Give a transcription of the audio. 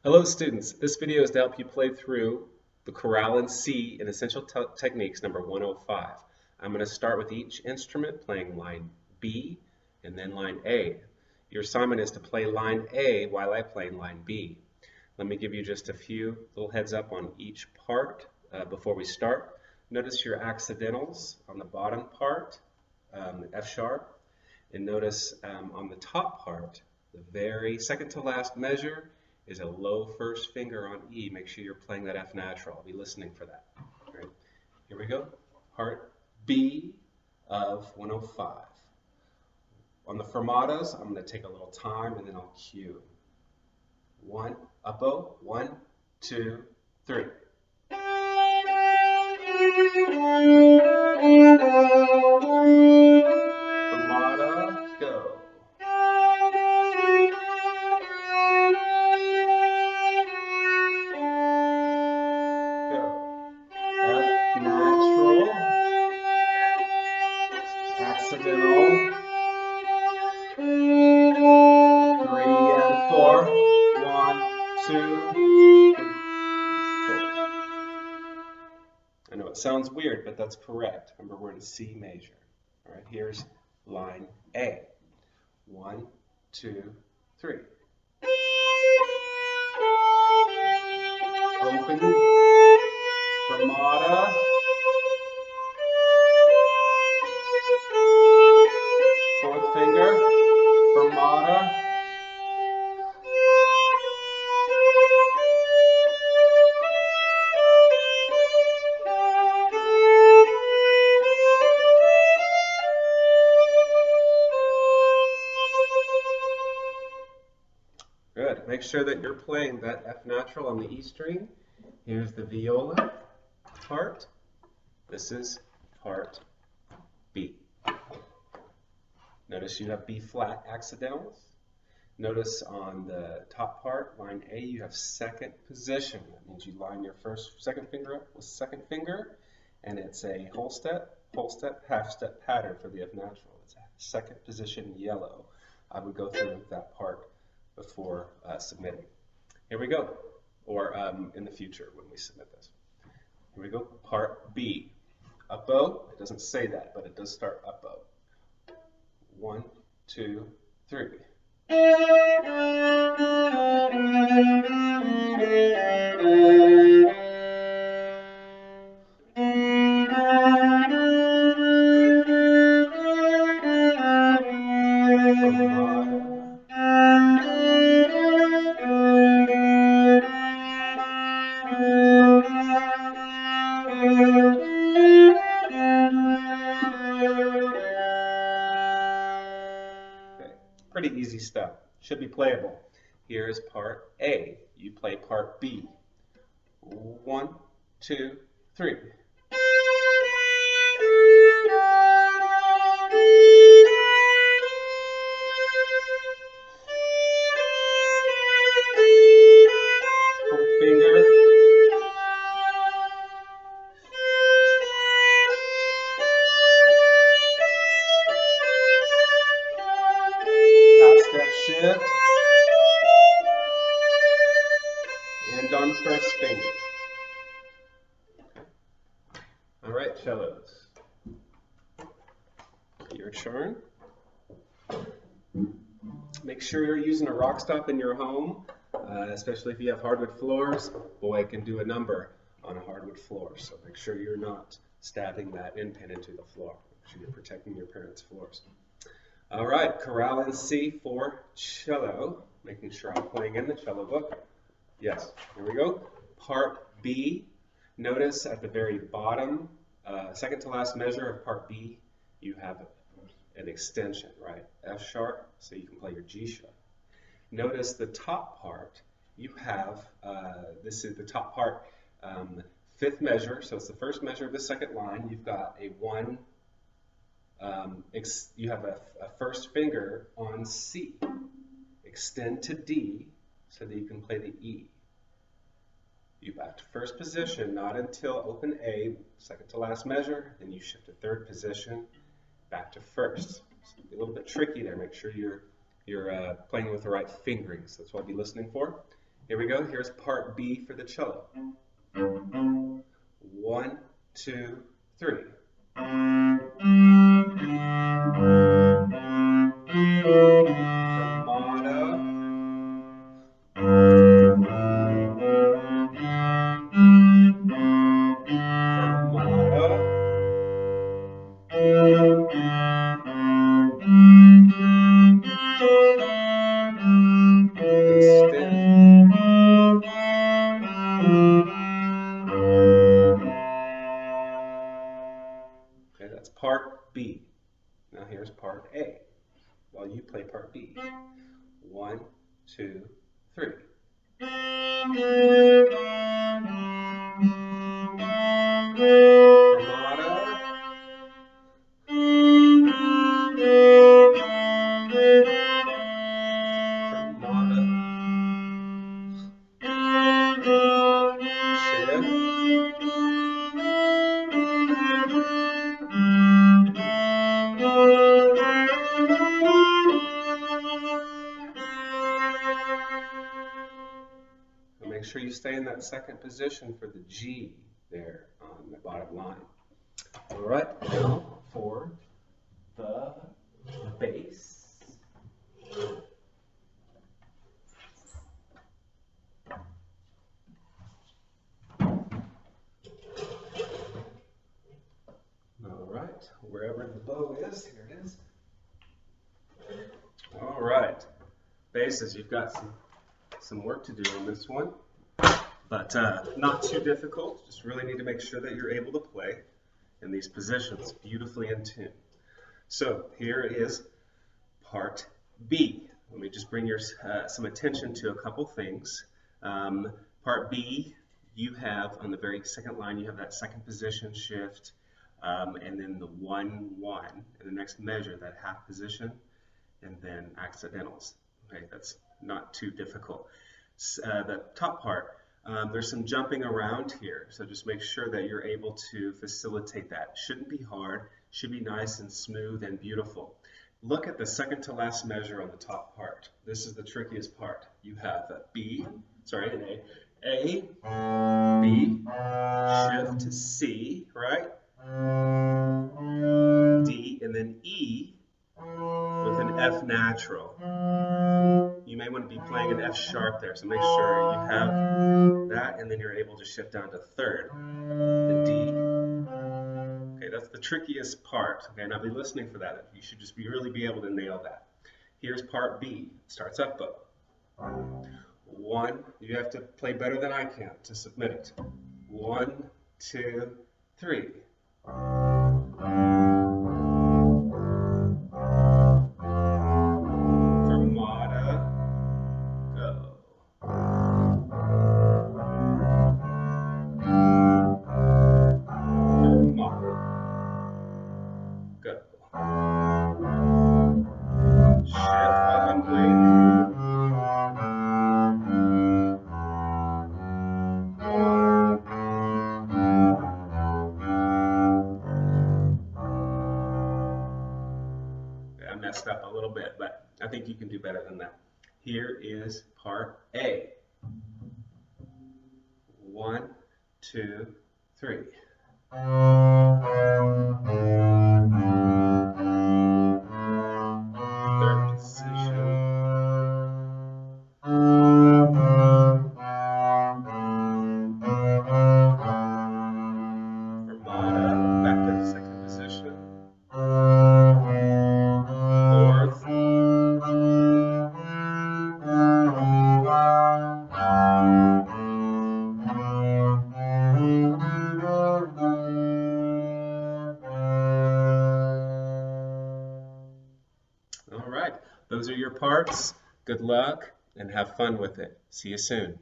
Hello students, this video is to help you play through the chorale in C in Essential Techniques number 105. I'm going to start with each instrument playing line B and then line A. Your assignment is to play line A while I play line B. Let me give you just a few little heads up on each part before we start. Notice your accidentals on the bottom part, F sharp, and notice on the top part, the very second to last measure is a low first finger on E. Make sure you're playing that F natural. I'll be listening for that. All right, here we go. Part B of 105. On the fermatas, I'm going to take a little time and then I'll cue. One, up-o, 1, 2, 3. Fermata, go. Natural, accidental, 3 and 4, 1, 2, 3, 4. I know it sounds weird, but that's correct. Remember, we're in C major. All right, here's line A. 1, 2, 3. Open, fermata. Fourth finger, fermata. Good. Make sure that you're playing that F natural on the E string. Here's the viola part. This is part B. Notice you have B flat accidentals. Notice on the top part, line A, you have second position. That means you line your second finger up with second finger, and it's a whole step, half step pattern for the F natural. It's a second position yellow. I would go through that part before submitting. Here we go, or in the future when we submit this. Here we go, part B. Up-o, it doesn't say that, but it does start up-o. 1, 2, 3. Pretty easy stuff. Should be playable. Here's part A. You play part B. 1, 2, 3. Fourth finger. Shift, and on first finger. All right, cellos. Your turn. Make sure you're using a rock stop in your home, especially if you have hardwood floors. Boy, it can do a number on a hardwood floor, so make sure you're not stabbing that end pin into the floor. Make sure you're protecting your parents' floors. All right, chorale in C for cello. Making sure I'm playing in the cello book. Yes, here we go. Part B. Notice at the very bottom, second to last measure of part B, you have an extension, right? F sharp, so you can play your G sharp. Notice the top part, you have, this is the top part, fifth measure, so it's the first measure of the second line. You've got a 1, you have a first finger on C. Extend to D so that you can play the E. You back to first position, not until open A, second to last measure, then you shift to third position, back to first. So a little bit tricky there. Make sure you're playing with the right fingerings. That's what I'll be listening for. Here we go. Here's part B for the cello. 1, 2, 3. Okay, that's part B. Now here's part A. While you play part B. 1, 2, 3. Make sure you stay in that second position for the G there on the bottom line. All right, now for the bass. All right, wherever the bow is, here it is. All right, basses, you've got some work to do on this one, but not too difficult. Just really need to make sure that you're able to play in these positions beautifully in tune. So here is part B. Let me just bring your some attention to a couple things. Part B, you have on the very second line, you have that second position shift, and then the 1-1 in the next measure, that half position, and then accidentals. Okay, that's not too difficult. The top part, there's some jumping around here, so just make sure that you're able to facilitate that. Shouldn't be hard, should be nice and smooth and beautiful. Look at the second to last measure on the top part. This is the trickiest part. You have an A, B, shift to C, right? D, and then E with an F natural. You may want to be playing an F sharp there, so make sure you have that, and then you're able to shift down to third, the D. Okay, that's the trickiest part. Okay, now be listening for that. You should just really be able to nail that. Here's part B. Starts up bow. 1, you have to play better than I can to submit it. 1, 2, 3. I messed up a little bit, but I think you can do better than that. Here is part A. 1, 2, 3. Third position. Fermata, back to the second position. Fourth. All right, those are your parts. Good luck and have fun with it. See you soon.